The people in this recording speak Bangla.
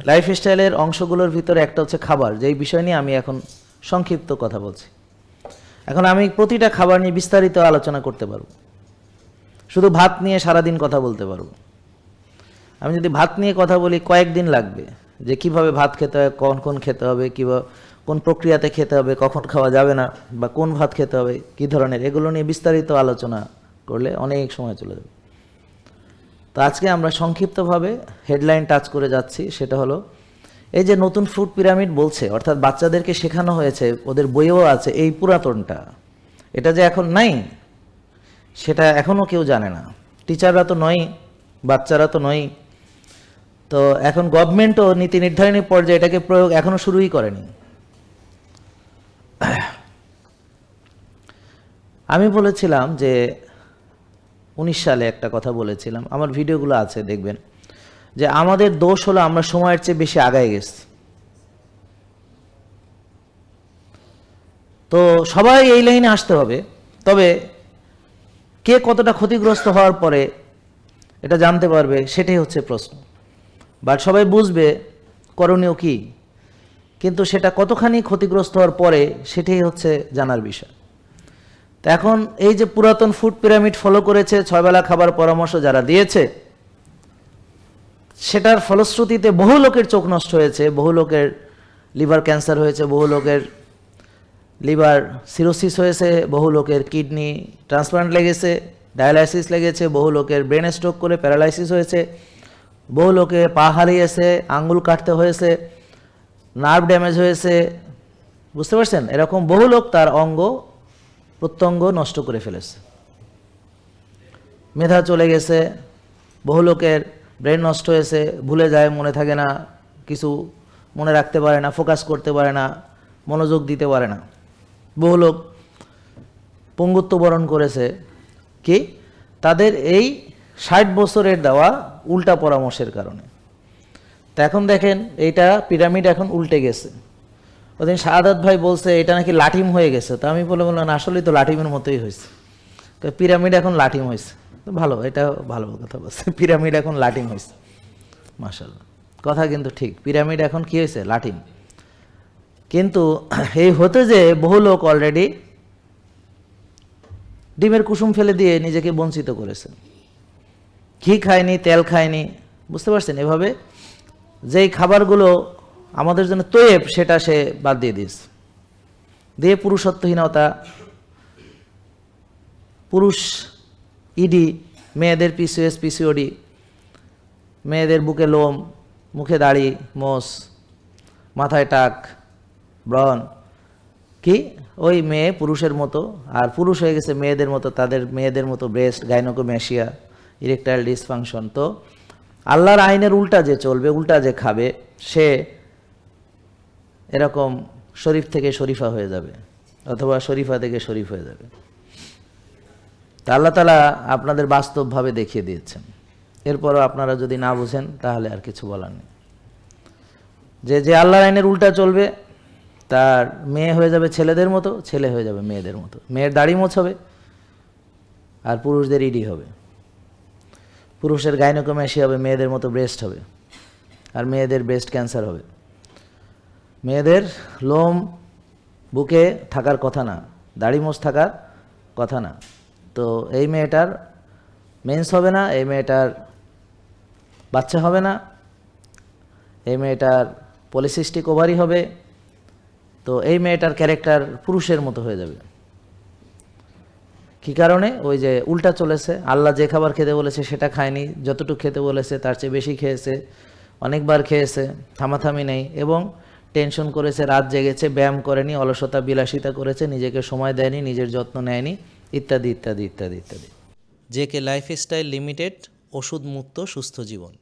লাইফস্টাইলের অংশগুলোর ভিতরে একটা হচ্ছে খাবার, যেই বিষয় নিয়ে আমি এখন সংক্ষিপ্ত কথা বলছি। এখন আমি প্রতিটা খাবার নিয়ে বিস্তারিত আলোচনা করতে পারবো, শুধু ভাত নিয়ে সারাদিন কথা বলতে পারবো। আমি যদি ভাত নিয়ে কথা বলি কয়েকদিন লাগবে, যে কিভাবে ভাত খেতে হয়, কখন খেতে হবে, কিভাবে কোন প্রক্রিয়াতে খেতে হবে, কখন খাওয়া যাবে না, বা কোন ভাত খেতে হবে, কী ধরনের, এগুলো নিয়ে বিস্তারিত আলোচনা করলে অনেক সময় চলে যাবে। তো আজকে আমরা সংক্ষিপ্তভাবে হেডলাইন টাচ করে যাচ্ছি, সেটা হলো এই যে নতুন ফুড পিরামিড বলছে, অর্থাৎ বাচ্চাদেরকে শেখানো হয়েছে, ওদের বইয়েও আছে এই পুরাতনটা, এটা যে এখন নাই সেটা এখনও কেউ জানে না। টিচাররা তো নয়, বাচ্চারা তো নয়। তো এখন গভর্নমেন্টও নীতি নির্ধারণী পর্যায়ে এটাকে প্রয়োগ এখনও শুরুই করেনি। আমি বলেছিলাম যে 19 সালে একটা কথা বলেছিলাম, আমার ভিডিওগুলো আছে দেখবেন, যে আমাদের দোষ হলো আমরা সময়ের চেয়ে বেশি আগায় গেছি। তো সবাই এই লাইনে আসতে হবে, তবে কে কতটা ক্ষতিগ্রস্ত হওয়ার পরে এটা জানতে পারবে, সেটাই হচ্ছে প্রশ্ন। বাট সবাই বুঝবে করণীয় কি, কিন্তু সেটা কতখানি ক্ষতিগ্রস্ত হওয়ার পরে সেটাই হচ্ছে জানার বিষয়। তো এখন এই যে পুরাতন ফুড পিরামিড ফলো করেছে, 6 বেলা খাবার পরামর্শ যারা দিয়েছে, সেটার ফলশ্রুতিতে বহু লোকের চোখ নষ্ট হয়েছে, বহু লোকের লিভার ক্যান্সার হয়েছে, বহু লোকের লিভার সিরোসিস হয়েছে, বহু লোকের কিডনি ট্রান্সপ্লান্ট লেগেছে, ডায়ালাইসিস লেগেছে, বহু লোকের ব্রেন স্ট্রোক করে প্যারালাইসিস হয়েছে, বহু লোকে পা হারিয়েছে, আঙ্গুল কাটতে হয়েছে, নার্ভ ড্যামেজ হয়েছে, বুঝতে পারছেন? এরকম বহু লোক তার অঙ্গ প্রত্যঙ্গ নষ্ট করে ফেলেছে, মেধা চলে গেছে, বহু লোকের ব্রেন নষ্ট হয়েছে, ভুলে যায়, মনে থাকে না, কিছু মনে রাখতে পারে না, ফোকাস করতে পারে না, মনোযোগ দিতে পারে না। বহু লোক পঙ্গুত্ব বরণ করেছে, কি তাদের এই 60 বছরের দেওয়া উল্টা পরামর্শের কারণে। তা এখন দেখেন এইটা পিরামিড এখন উল্টে গেছে। ওদিন শাহাদাত ভাই বলছে এটা নাকি লাঠিম হয়ে গেছে, তো আমি বললাম আসলেই তো লাঠিমের মতোই হয়েছে, পিরামিড এখন লাঠিম হয়েছে। তো ভালো, এটা ভালো কথা বলছে, পিরামিড এখন লাঠিম হয়েছে, মাশাআল্লাহ, কথা কিন্তু ঠিক, পিরামিড এখন কি হয়েছে, লাঠিম। কিন্তু এই হতে যে বহু লোক অলরেডি ডিমের কুসুম ফেলে দিয়ে নিজেকে বঞ্চিত করেছে, ঘি খায়নি, তেল খায়নি, বুঝতে পারছেন? এভাবে যেই খাবারগুলো আমাদের জন্য তৈব, সেটা সে বাদ দিয়ে দিয়েছে, দিয়ে পুরুষত্বহীনতা, পুরুষ ইডি, মেয়েদের পিসিএস পিসিওডি, মেয়েদের বুকে লোম, মুখে দাড়ি, মোষ, মাথায় টাক, ব্রণ, কি ওই মেয়ে পুরুষের মতো, আর পুরুষ হয়ে গেছে মেয়েদের মতো, তাদের মেয়েদের মতো ব্রেস্ট, গাইনোকোমেশিয়া, ইরেকটাইল ডিসফাংশন। তো আল্লাহর আইনের উল্টা যে চলবে, উল্টা যে খাবে, সে এরকম শরীফ থেকে শরীফা হয়ে যাবে, অথবা শরীফা থেকে শরীফ হয়ে যাবে। তা আল্লাহ তাআলা আপনাদের বাস্তবভাবে দেখিয়ে দিয়েছেন। এরপরও আপনারা যদি না বুঝেন তাহলে আর কিছু বলার নেই। যে আল্লাহর আইনের উল্টা চলবে, তার মেয়ে হয়ে যাবে ছেলেদের মতো, ছেলে হয়ে যাবে মেয়েদের মতো, মেয়ের দাড়ি মোছ হবে, আর পুরুষদের ইডি হবে, পুরুষের গাইনোকোমেশিয়া হবে, মেয়েদের মতো ব্রেস্ট হবে, আর মেয়েদের ব্রেস্ট ক্যান্সার হবে। মেয়েদের লোম বুকে থাকার কথা না, দাড়ি মোছ থাকার কথা না। তো এই মেয়েটার মেন্স হবে না, এই মেয়েটার বাচ্চা হবে না, এই মেয়েটার পলিসিস্টিক ওভারি হবে। তো এই মেয়েটার ক্যারেক্টার পুরুষের মতো হয়ে যাবে। কী কারণে? ওই যে উল্টা চলেছে, আল্লাহ যে খাবার খেতে বলেছে সেটা খায়নি, যতটুকু খেতে বলেছে তার চেয়ে বেশি খেয়েছে, অনেকবার খেয়েছে, থামাথামি নেই, এবং টেনশন করেছে, রাত জেগেছে, ব্যায়াম করেনি, অলসতা বিলাসিতা করেছে, নিজেকে সময় দেয়নি, নিজের যত্ন নেয়নি, ইত্যাদি ইত্যাদি ইত্যাদি ইত্যাদি। জেকে লাইফস্টাইল লিমিটেড, ওষুধ মুক্ত সুস্থ জীবন।